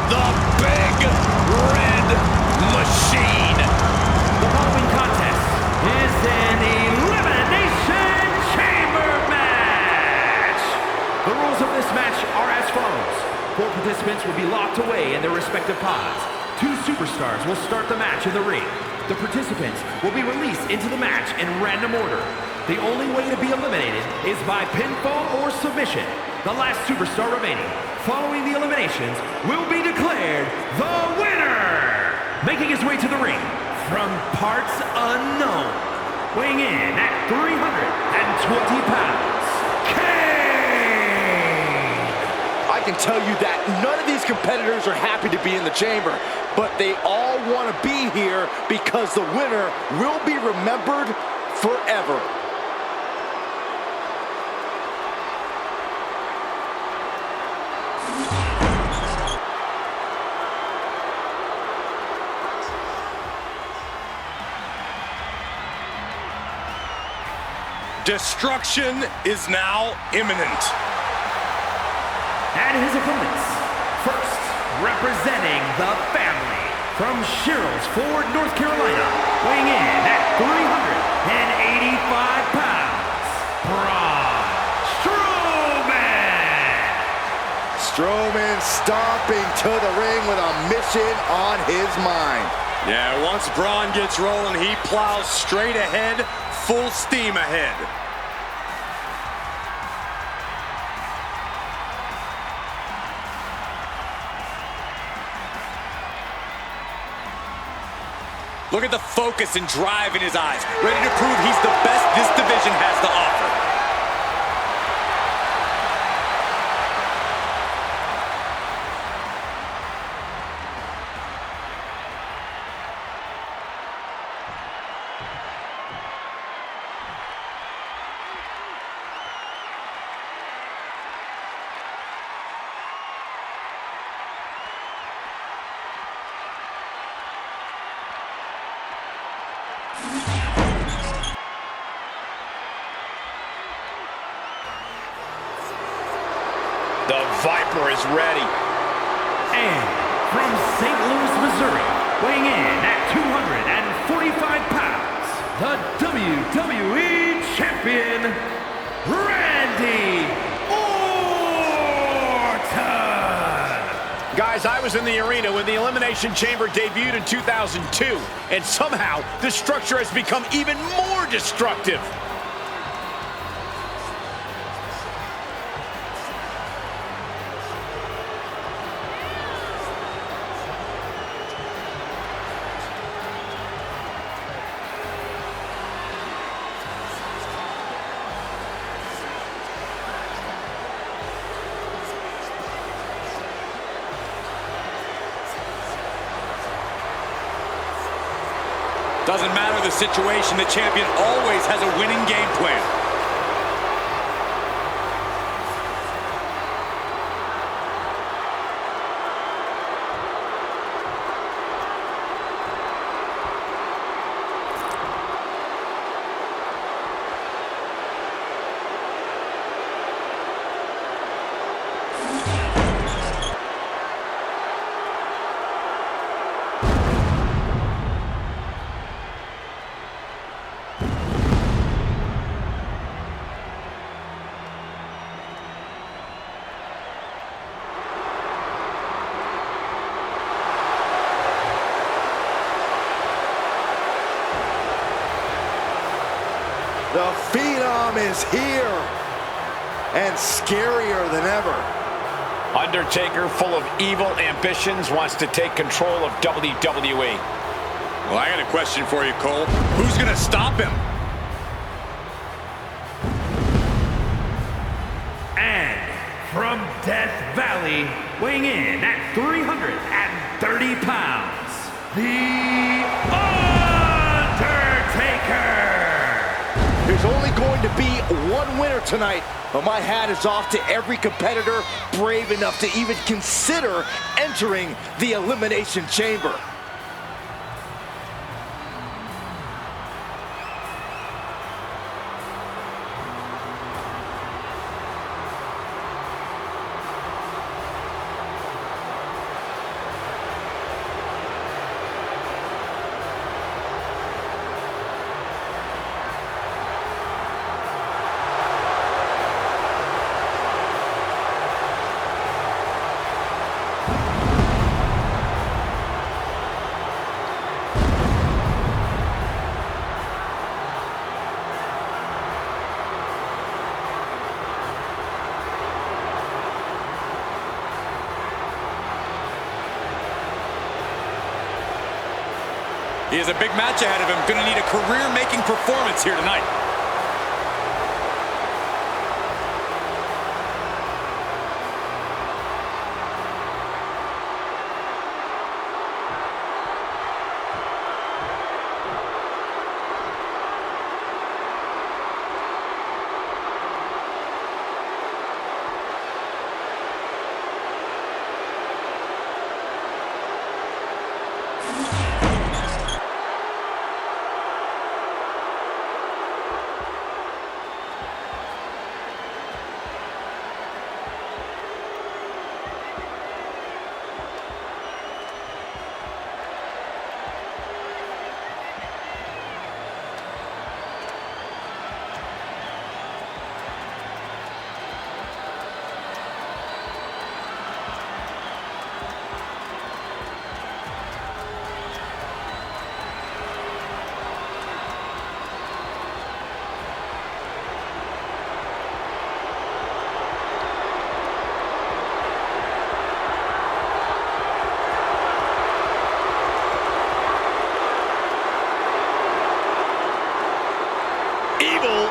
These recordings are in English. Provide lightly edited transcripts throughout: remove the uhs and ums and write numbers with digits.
the Big Red Machine. The following contest is an Elimination Chamber match. The rules of this match are as follows. 4 participants will be locked away in their respective pods. 2 superstars will start the match in the ring. The participants will be released into the match in random order. The only way to be eliminated is by pinfall or submission. The last superstar remaining, following the eliminations, will be declared the winner! Making his way to the ring, from parts unknown, weighing in at 320 pounds, Kane! I can tell you that none of these competitors are happy to be in the chamber, but they all want to be here because the winner will be remembered forever. Destruction is now imminent. And his opponents, first, representing the family, from Sherrills Ford, North Carolina, weighing in at 385 pounds, Braun Strowman! Strowman stomping to the ring with a mission on his mind. Yeah, once Braun gets rolling, he plows straight ahead, full steam ahead. Look at the focus and drive in his eyes, ready to prove he's the best this division has to offer. The Viper is ready. And from St. Louis, Missouri, weighing in at 245 pounds, the WWE Champion, Randy Orton! Guys, I was in the arena when the Elimination Chamber debuted in 2002, and somehow the structure has become even more destructive. Doesn't matter the situation, the champion always has a winning game plan. The Phenom is here, and scarier than ever. Undertaker, full of evil ambitions, wants to take control of WWE. Well, I got a question for you, Cole. Who's going to stop him? And from Death Valley, weighing in at 330 pounds, the Undertaker! There's only going to be one winner tonight, but my hat is off to every competitor brave enough to even consider entering the Elimination Chamber. He has a big match ahead of him. Going to need a career-making performance here tonight.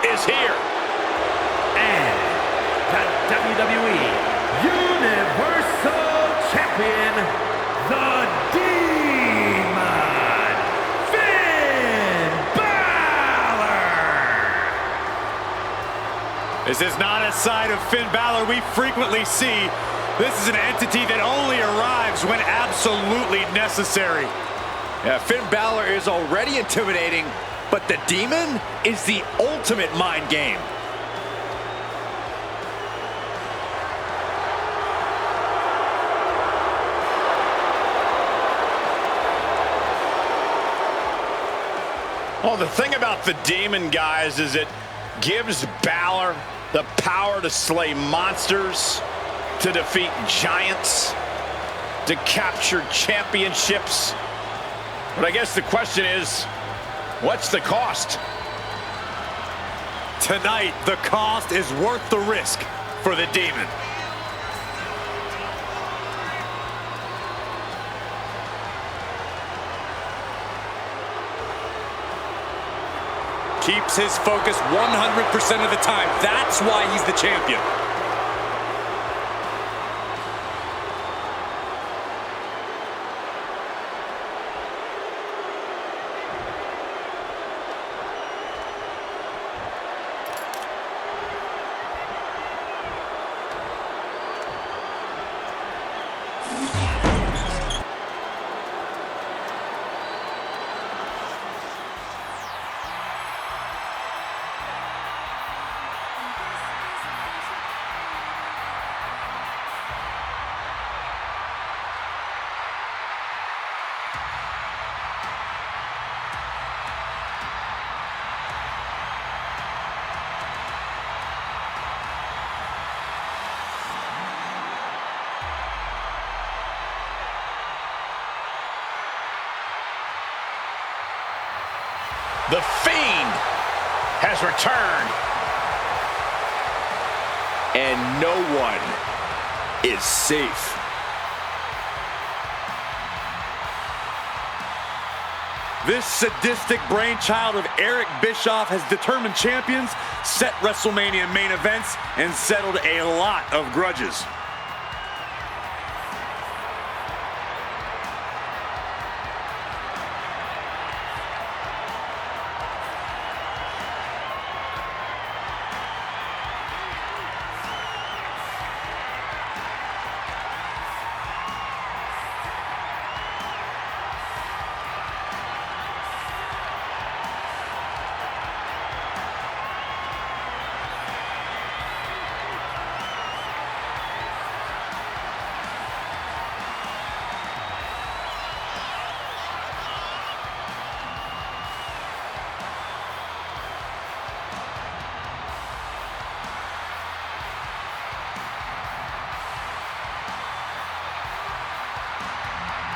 Is here. And the WWE Universal Champion, the Demon, Finn Balor. This is not a side of Finn Balor we frequently see. This is an entity that only arrives when absolutely necessary. Yeah, Finn Balor is already intimidating, but the Demon is the ultimate mind game. Well, the thing about the Demon, guys, is it gives Balor the power to slay monsters, to defeat giants, to capture championships. But I guess the question is, what's the cost? Tonight, the cost is worth the risk for the Demon. Keeps his focus 100% of the time. That's why he's the champion. The Fiend has returned. And no one is safe. This sadistic brainchild of Eric Bischoff has determined champions, set WrestleMania main events, and settled a lot of grudges.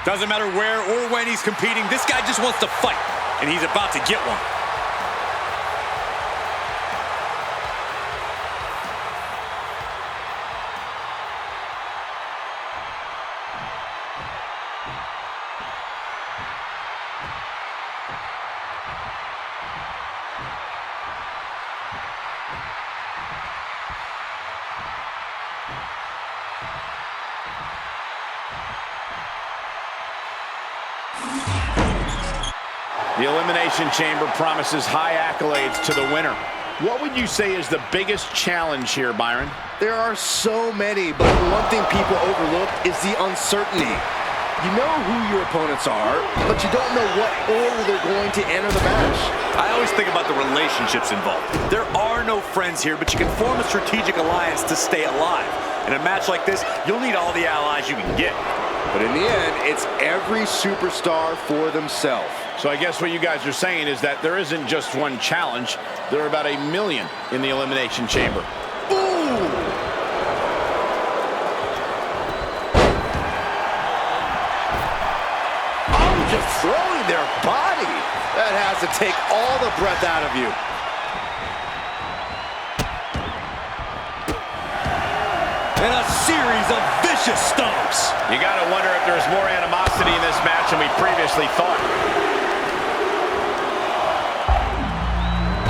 Doesn't matter where or when he's competing, this guy just wants to fight, and he's about to get one. The Elimination Chamber promises high accolades to the winner. What would you say is the biggest challenge here, Byron? There are so many, but one thing people overlook is the uncertainty. You know who your opponents are, but you don't know what order they're going to enter the match. I always think about the relationships involved. There are no friends here, but you can form a strategic alliance to stay alive. In a match like this, you'll need all the allies you can get. But in the end, it's every superstar for themselves. So I guess what you guys are saying is that there isn't just one challenge. There are about 1 million in the Elimination Chamber. Ooh! Just throwing their body. That has to take all the breath out of you. And a series of vicious stomps. You got to wonder if there's more animosity in this match than we previously thought.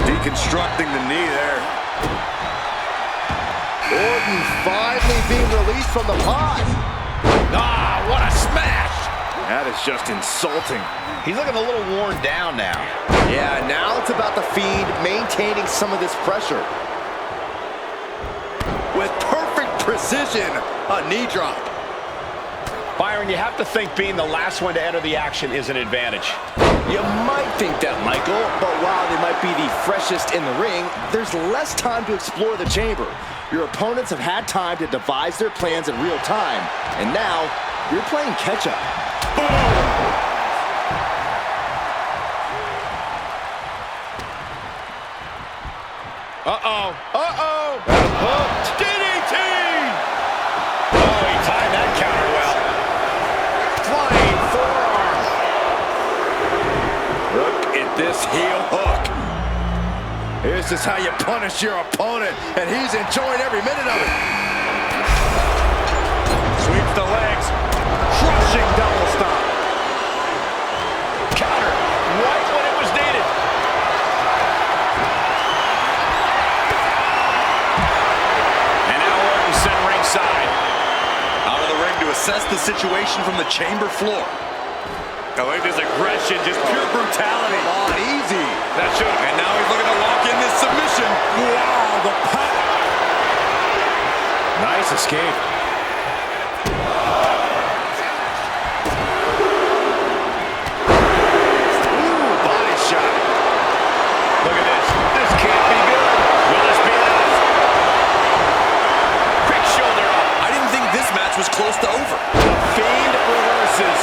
Deconstructing the knee there. Orton finally being released from the pod. Ah, what a smash! That is just insulting. He's looking a little worn down now. Yeah, now it's about the Fiend maintaining some of this pressure. With perfect precision, a knee drop. Byron, you have to think being the last one to enter the action is an advantage. You might think that, Michael, but while they might be the freshest in the ring, there's less time to explore the chamber. Your opponents have had time to devise their plans in real time, and now you're playing catch-up. Uh-oh. Uh-oh. Hooked. DDT! Oh, he timed that counter well. Flying forearm. Look at this heel hook. This is how you punish your opponent, and he's enjoying every minute of it. Sweeps the legs. Crushing double stomp. Counter. Right when it was needed. And now Orton sent ringside. Out of the ring to assess the situation from the chamber floor. Oh, look at this aggression, just pure brutality. Oh, easy. That should. And now he's looking to lock in this submission. Wow, the power. Nice escape. Ooh, body shot. Look at this. This can't be good. Will this be enough? Quick shoulder up. I didn't think this match was close to over. The Fiend reverses.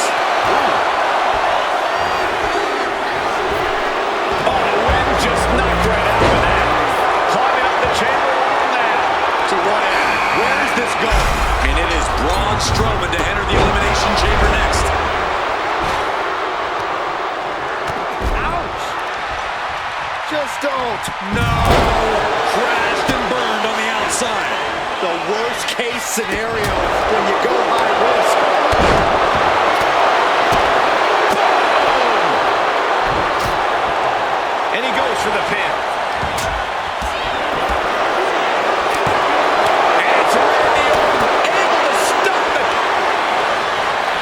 Oh, the wind just knocked right out of that. Climbing up the chamber wall now. To what end? Where is this going? And it is Braun Strowman to enter the Elimination Chamber next. Ouch. Just don't. No! Crashed and burned on the outside. The worst case scenario when you go high risk. And he goes for the pin. And it's Randy Orton able to stop it.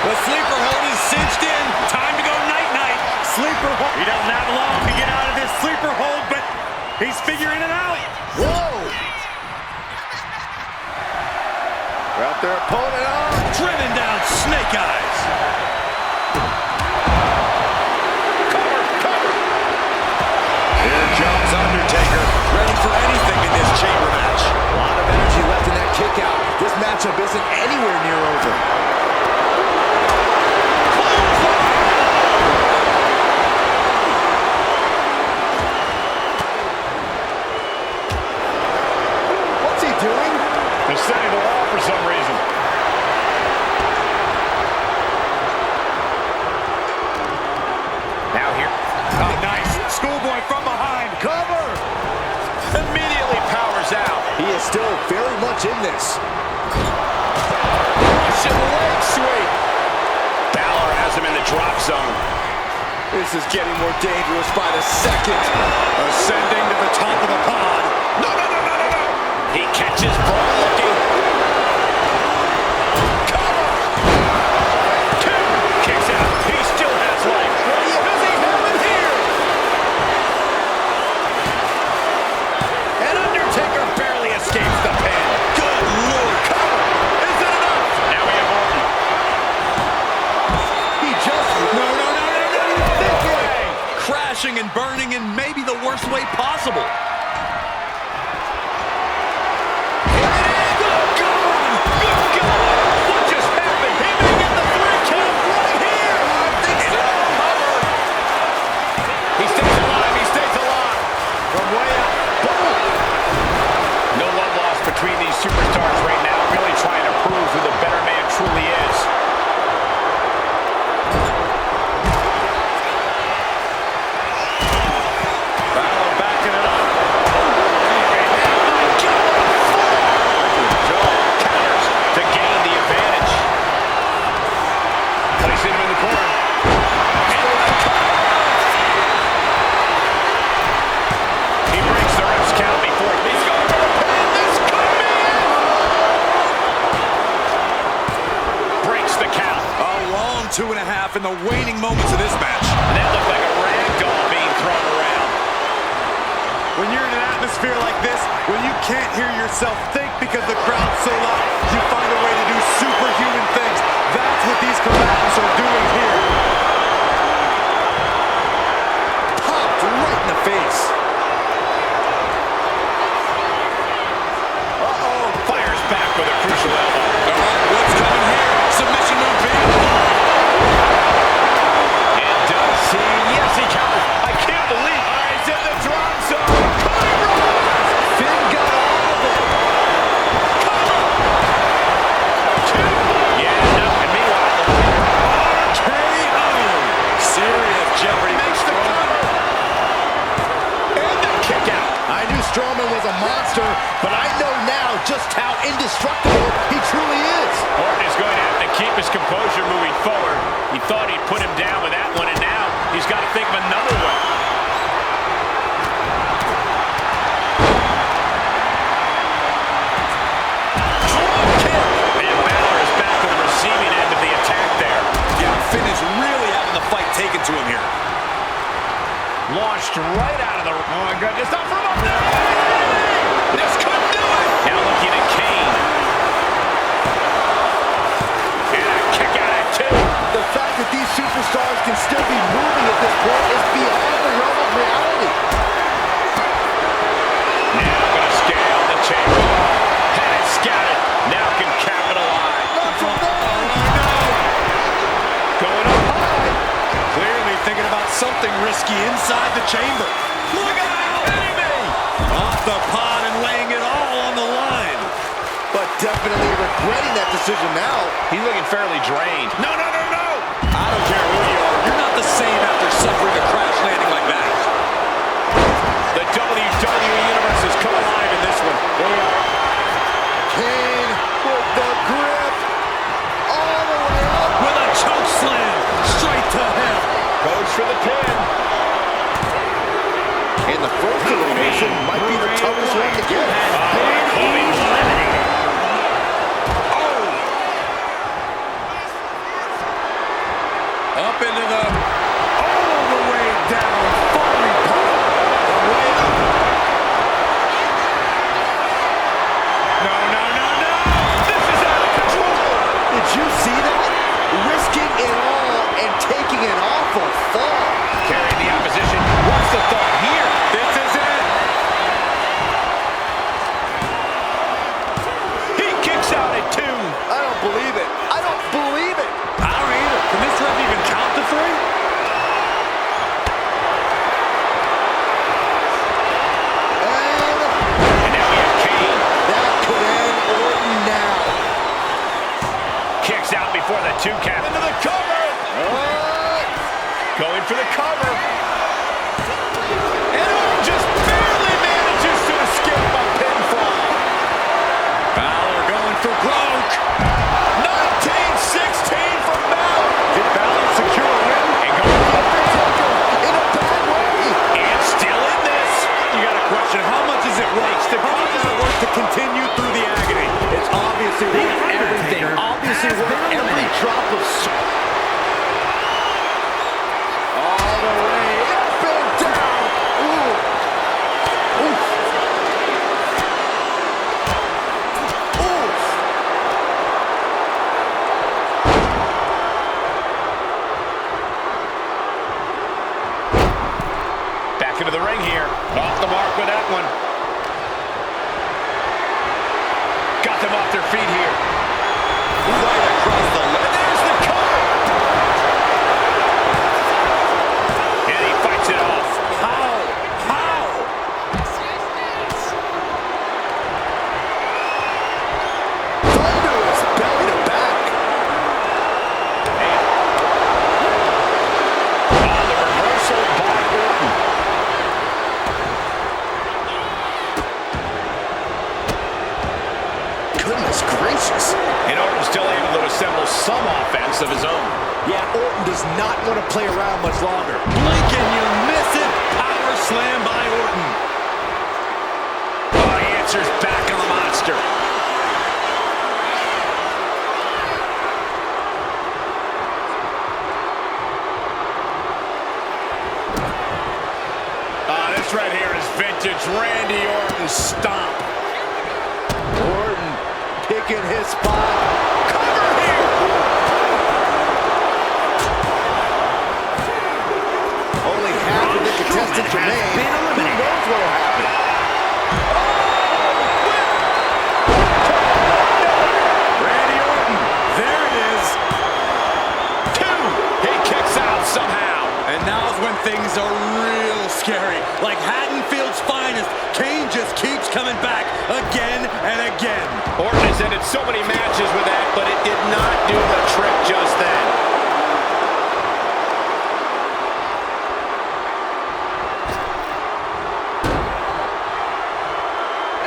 The sleeper hold is cinched in. Time to go night-night. Sleeper hold. He doesn't have long to get out of this sleeper hold, but he's figuring it out. Whoa. Got their opponent on. Driven down Snake Eyes. Here comes Undertaker, ready for anything in this chamber match. A lot of energy left in that kick out. This matchup isn't anywhere near over. What's he doing? They're setting the wall for some reason. Now here. Oh, nice. Schoolboy from behind. Cover! Immediately powers out. He is still very much in this. Russian leg sweep. Balor has him in the drop zone. This is getting more dangerous by the second. Ascending to the top of the pod. No, no, no, no, no, no. He catches Braun looking. Cover. Two. Kicks out. He still has crashing and burning in maybe the worst way possible. Between these superstars right now, really trying to prove who the better man truly is. Balor backing it up. Counters to gain the advantage. Placing him in the corner. He breaks the ref's count before he's going for the pin. This could be it. Breaks the count. A long 2.5 in the waning moments of this match. And that looked like a rag doll being thrown around. When you're in an atmosphere like this, when you can't hear yourself think because the crowd's so loud, you find a way to do superhuman things. That's what these combatants are doing here. Popped right in the face. Fires back with a crucial elbow. What's coming here? Submission move being And does he? Yes, he countered. I can't believe. He's in the drop zone. Finn got all of it. Yeah, no. And meanwhile, KO. Serious jeopardy. makes the cover. And the kick out. I knew Strowman was a monster, but I know now just how indestructible he truly is. Orton is going to have to keep his composure moving forward. He thought he'd put him down with that one, and now he's got to think of another one. And Balor is back on the receiving end of the attack there. Yeah, Finn is really having the fight taken to him here. Launched right out of the... Oh, my goodness. Not from up there. This could do it. Now looking at Kane. And a kick out at two. The fact that these superstars can still be moving at this point is beyond the realm of reality. Now going to scale the chamber. Had it scouted. Now can capitalize. Not from there. Going up high. Clearly thinking about something risky inside the chamber. Look at that. Kidding me. Off the pod and laying it all on the line. But definitely regretting that decision now. He's looking fairly drained. No, no, no, no. I don't care who you are. You're not the same after suffering a crash landing like that. The WWE Universe has come alive in this one. They are. Kane with the grip all the way up. With a choke slam straight to him. Goes for the pin. And the first elimination might be the toughest one to get. Up into the... all the way down. Falling apart. The way up. No, no, no, no. This is out of control. Did you see that? Risking it all and taking an awful fall. Carrying the opposition. What's the thought here? This is it. He kicks out at two. I don't believe it. I don't believe it. I don't either. Can this ref even count to three? And now we have Kane. That could end Orton now. Kicks out before the two count. Into the cover. Going for the cover. And Orton just barely manages to escape a pinfall. Balor going for broke. 19-16 from Balor. Did Balor secure a win? And going for the Undertaker in a bad way. and still in this. You got to question, how much is it worth? How much is it worth to continue through the agony? It's obviously worth everything. Obviously worth every drop of sweat. All the way up and down. Ooh. Oof. Oof. Off the mark with that one. Got them off their feet here. Right across the leg. There's the cover. And he fights it off. How? Thunderous belly to back. The reversal by Orton. Goodness gracious. And Orton's still able to assemble some offense of his own. Yeah, Orton does not want to play around much longer. Blink and you miss it. Power slam by Orton. Oh, he answers back on the monster. This right here is vintage Randy Orton stomp. Orton picking his spot. Cover here. Only half of the contestants remain. Who knows what will happen? Randy Orton. There it is. 2. He kicks out somehow. And now's when things are real scary. Like Haddonfield's finest, Kane just keeps coming back again and again. Orton has ended so many matches with that, but it did not do the trick just then.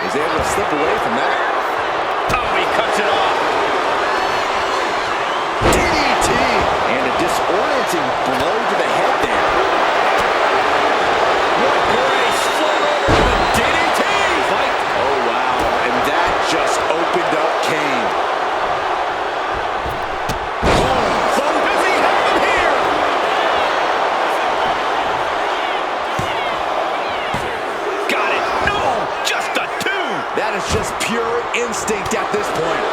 He's able to slip away from that. Oh, he cuts it off. DDT! And a disorienting blow to the head there. What grace. Float over to the DDT. Fight. Oh, wow. And that just opened up Kane. Does he have him here? Got it. No, just a 2. That is just pure instinct at this point.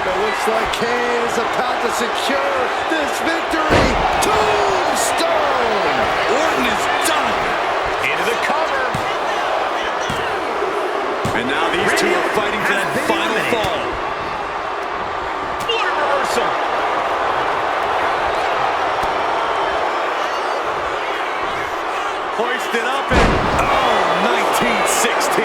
It looks like Kane is about to secure this victory. Tombstone! Orton is done. Into the cover. And now these two are fighting for that final fall. What a reversal. Hoisted up and, oh, 1916.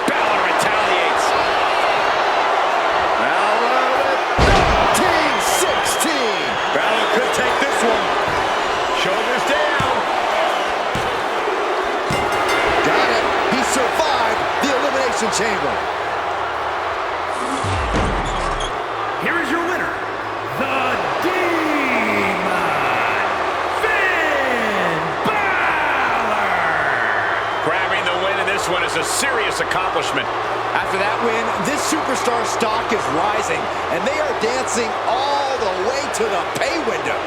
Balor retaliates. Balor with 1916. Balor could take this one. Shoulders down. Got it. He survived the Elimination Chamber. Here is your winner, the Demon, Finn Balor. Grabbing the win in this one is a serious accomplishment. After that win, this superstar stock is rising, and they are dancing all the way to the pay window.